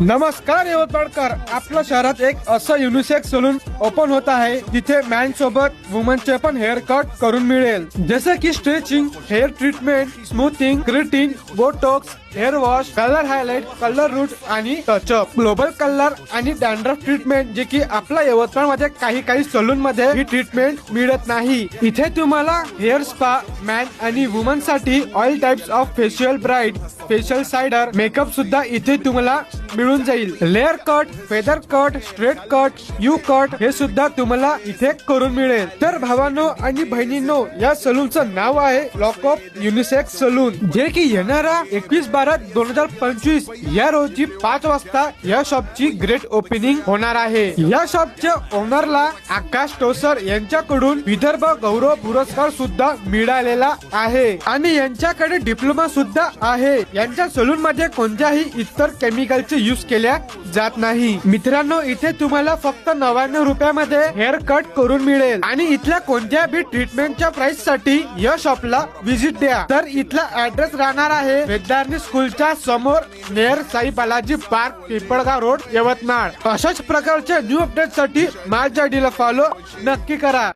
नमस्कार यवतमाळकर, आपल्या शहरात एक असं युनिसेक्स सलून ओपन होत आहे जिथे मॅन सोबत वुमनचे पण हेअर कट करून मिळेल, जसे की स्ट्रेचिंग, हेअर ट्रीटमेंट, स्मूथिंग, क्रिटिंग, botox, hair wash, colour highlight, colour root आणि टचअप, ग्लोबल कलर आणि डॅन्ड्रफ ट्रीटमेंट, जे की आपल्या यवतमाळ मध्ये काही सलून मध्ये ही ट्रीटमेंट मिळत नाही. इथे तुम्हाला हेअर स्पा, मॅन आणि वुमन साठी all types of facial bright, facial cider, makeup सुद्धा इथे तुम्हाला मिळून जाईल. Layer cut, feather cut, straight cut, you cut हे सुद्धा तुम्हाला इथे करून मिळेल. तर भावांनो आणि बहिणींनो, या सलूनचं नाव आहे लॉक ऑफ युनिसेक्स सलून, जे की येणारा 21/12/2025 या रोजी 5 वाजता या शॉपची ग्रेट ओपनिंग होणार आहे. या शॉपच्या ओनरला आकाश टोसर यांच्याकडून विदर्भ गौरव पुरस्कार सुद्धा मिळालेला आहे आणि यांच्याकडे डिप्लोमा सुद्धा आहे. यांच्या सलून मध्ये कोणत्याही इतर केमिकलचे यूज केल्या जात नाही. मित्रांनो, इथे तुम्हाला फक्त 99 रुपयामध्ये हेअर कट करून मिळेल आणि इथल्या कोणत्या बी ट्रीटमेंटच्या प्राइस साठी या शॉपला व्हिजिट द्या. तर इथला ऍड्रेस राहणार आहे वेदारणी स्कूलच्या समोर, नेर साई बालाजी पार्क, पिंपळगाव रोड, यवतमाळ. अशाच प्रकारच्या न्यू अपडेट साठी माझ्या आयडीला फॉलो नक्की करा.